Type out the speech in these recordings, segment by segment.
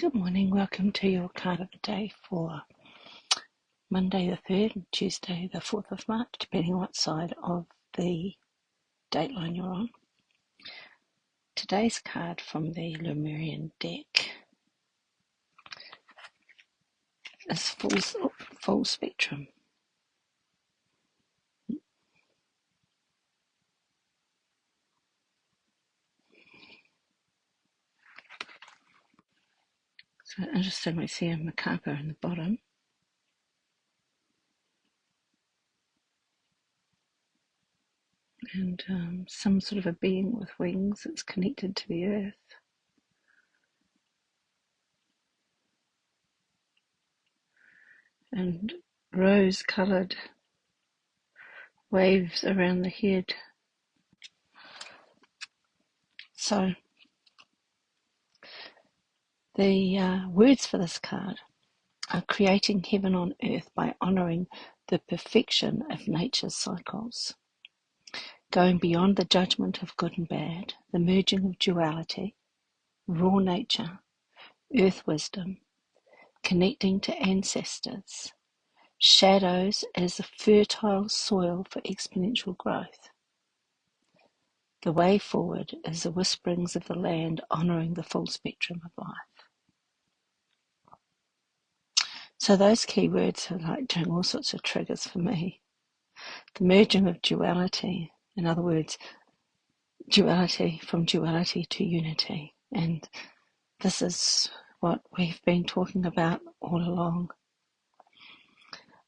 Good morning, welcome to your card of the day for Monday the 3rd and Tuesday the 4th of March, depending on what side of the dateline you're on. Today's card from the Lemurian deck is full spectrum. So interesting, we see a macaco in the bottom. And some sort of a being with wings that's connected to the earth. And rose-coloured waves around the head. So the words for this card are creating heaven on earth by honouring the perfection of nature's cycles, going beyond the judgment of good and bad, the merging of duality, raw nature, earth wisdom, connecting to ancestors, shadows as a fertile soil for exponential growth. The way forward is the whisperings of the land honouring the full spectrum of life. So those keywords are like doing all sorts of triggers for me. The merging of duality, in other words, duality from duality to unity. And this is what we've been talking about all along.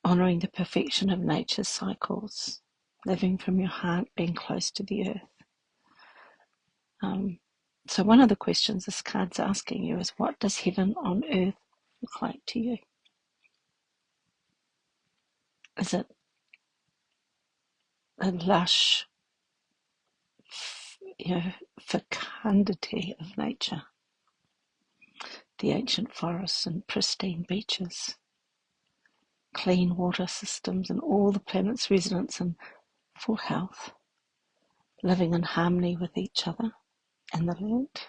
Honouring the perfection of nature's cycles, living from your heart, being close to the earth. So one of the questions this card's asking you is, what does heaven on earth look like to you? Is it a lush, fecundity of nature? The ancient forests and pristine beaches, clean water systems and all the planet's residents in full health, living in harmony with each other and the land.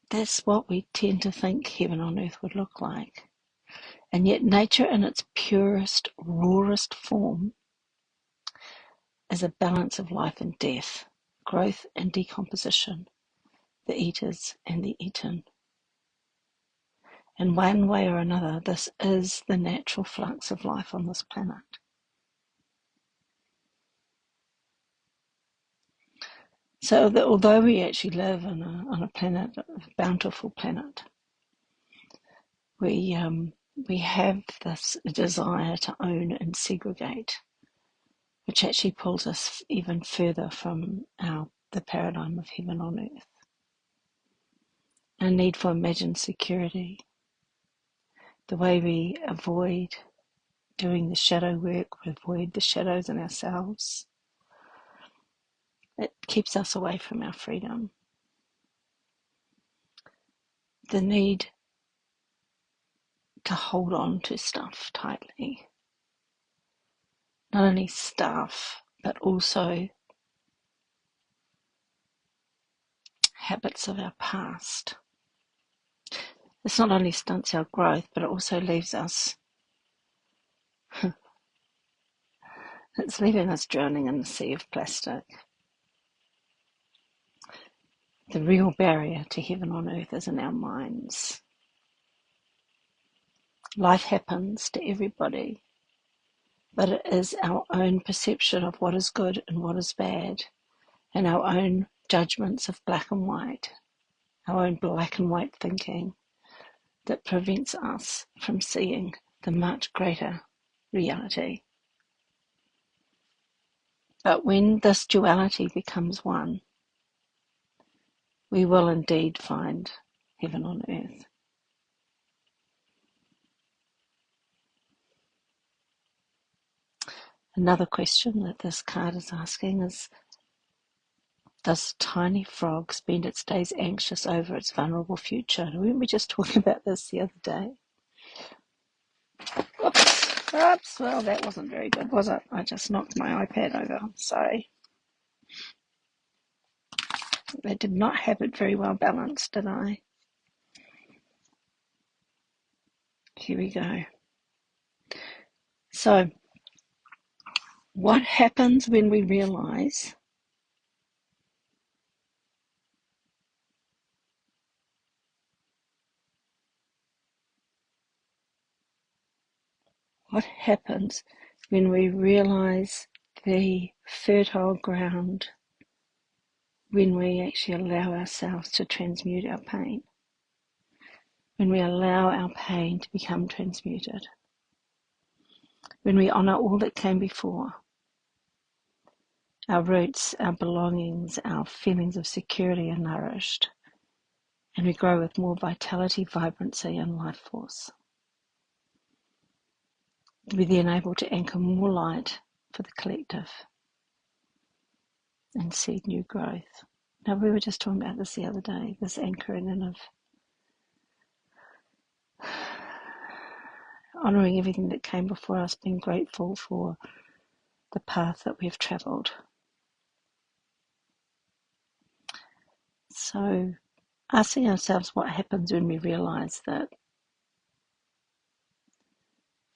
That's what we tend to think heaven on earth would look like. And yet nature in its purest, rawest form is a balance of life and death, growth and decomposition, the eaters and the eaten. In one way or another, this is the natural flux of life on this planet. So that although we actually live on a planet, a bountiful planet, we have this desire to own and segregate, which actually pulls us even further from the paradigm of heaven on earth. A need for imagined security, the way we avoid doing the shadow work, we avoid the shadows in ourselves. It keeps us away from our freedom. The need to hold on to stuff tightly. Not only stuff, but also habits of our past. This not only stunts our growth, but it also leaves us, it's leaving us drowning in the sea of plastic. The real barrier to heaven on earth is in our minds. Life happens to everybody, but it is our own perception of what is good and what is bad, and our own judgments of black and white, our own black and white thinking, that prevents us from seeing the much greater reality. But when this duality becomes one, we will indeed find heaven on earth. Another question that this card is asking is, does tiny frog spend its days anxious over its vulnerable future? Weren't we just talking about this the other day? Oops, well, that wasn't very good, was it? I just knocked my iPad over, I'm sorry. I did not have it very well balanced, did I? Here we go. So, what happens when we realize the fertile ground when we actually allow ourselves to transmute our pain? When we allow our pain to become transmuted? When we honour all that came before, our roots, our belongings, our feelings of security are nourished, and we grow with more vitality, vibrancy, and life force. We're then able to anchor more light for the collective and seed new growth. Now, we were just talking about this the other day, this anchoring in of honouring everything that came before us, being grateful for the path that we've travelled. So, asking ourselves what happens when we realise that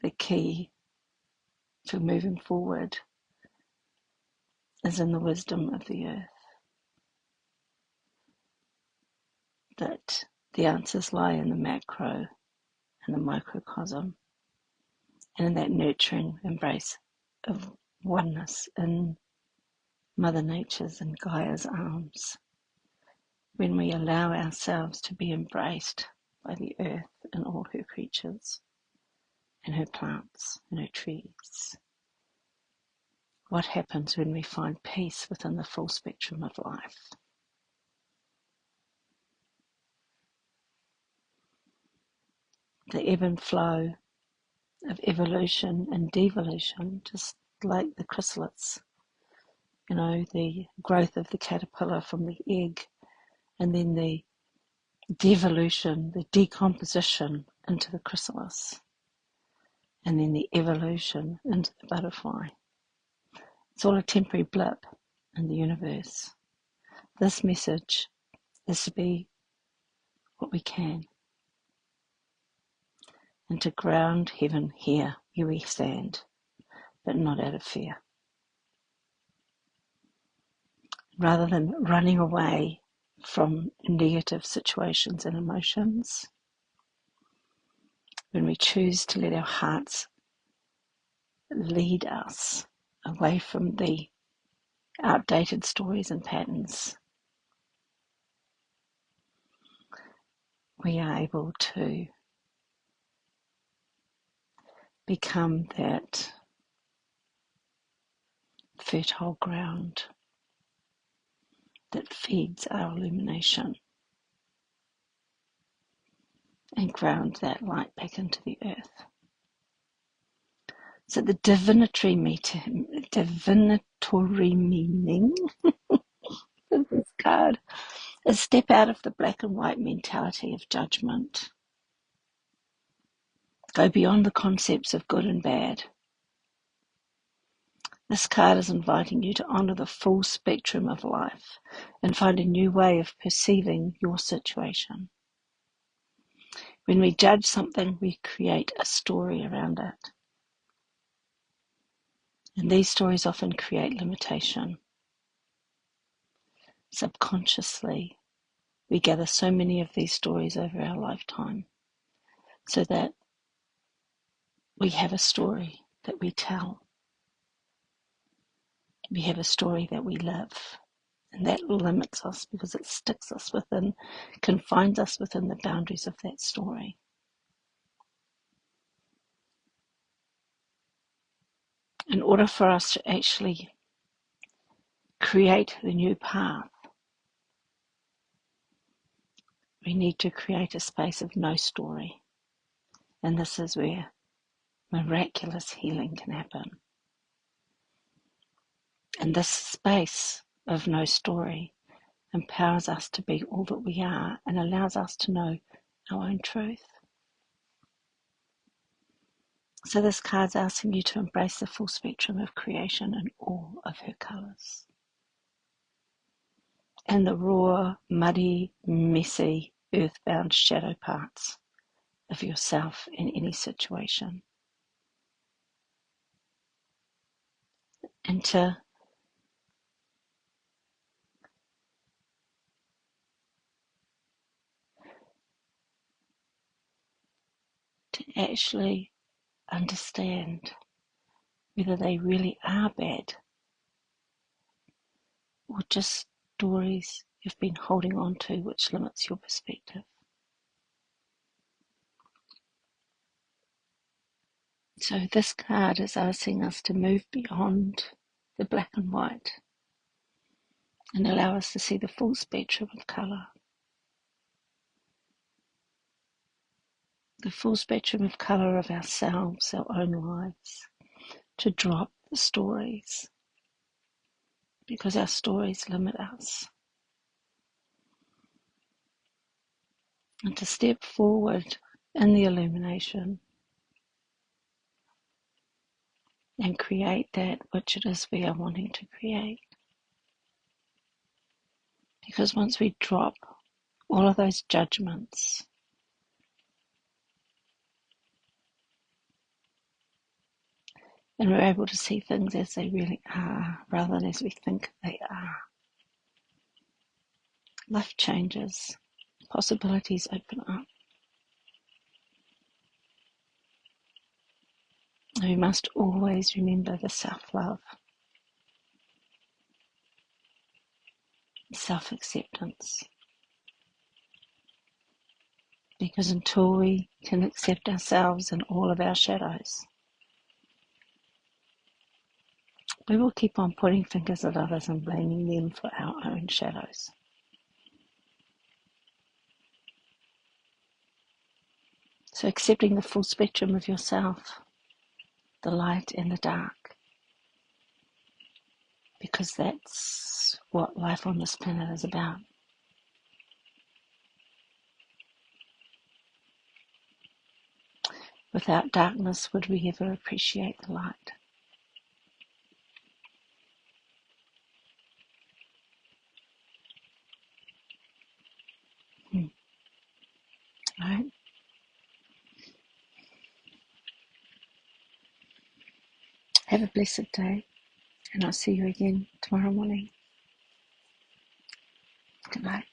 the key to moving forward is in the wisdom of the earth, that the answers lie in the macro and the microcosm, and in that nurturing embrace of oneness in Mother Nature's and Gaia's arms, when we allow ourselves to be embraced by the earth and all her creatures, and her plants and her trees. What happens when we find peace within the full spectrum of life? The ebb and flow of evolution and devolution, just like the chrysalids, the growth of the caterpillar from the egg, and then the devolution, the decomposition into the chrysalis, and then the evolution into the butterfly. It's all a temporary blip in the universe. This message is to be what we can, and to ground heaven here where we stand, but not out of fear. Rather than running away from negative situations and emotions, when we choose to let our hearts lead us away from the outdated stories and patterns, we are able to become that fertile ground that feeds our illumination and ground that light back into the earth. So the divinatory meaning of this card is step out of the black and white mentality of judgment. Go beyond the concepts of good and bad. This card is inviting you to honour the full spectrum of life and find a new way of perceiving your situation. When we judge something, we create a story around it. And these stories often create limitation. Subconsciously, we gather so many of these stories over our lifetime so that we have a story that we tell. We have a story that we live. And that limits us because it sticks us within, confines us within the boundaries of that story. In order for us to actually create the new path, we need to create a space of no story. And this is where miraculous healing can happen. And this space of no story empowers us to be all that we are and allows us to know our own truth. So this card's asking you to embrace the full spectrum of creation in all of her colours. And the raw, muddy, messy, earthbound shadow parts of yourself in any situation. And to actually understand whether they really are bad or just stories you've been holding on to which limits your perspective. So this card is asking us to move beyond the black and white and allow us to see the full spectrum of colour. The full spectrum of colour of ourselves, our own lives. To drop the stories, because our stories limit us. And to step forward in the illumination and create that which it is we are wanting to create. Because once we drop all of those judgments, and we're able to see things as they really are rather than as we think they are, life changes, possibilities open up. And we must always remember the self-love, self-acceptance. Because until we can accept ourselves and all of our shadows, we will keep on pointing fingers at others and blaming them for our own shadows. So accepting the full spectrum of yourself, the light and the dark, because that's what life on this planet is about. Without darkness, would we ever appreciate the light? Right? Have a blessed day, and I'll see you again tomorrow morning. Good night.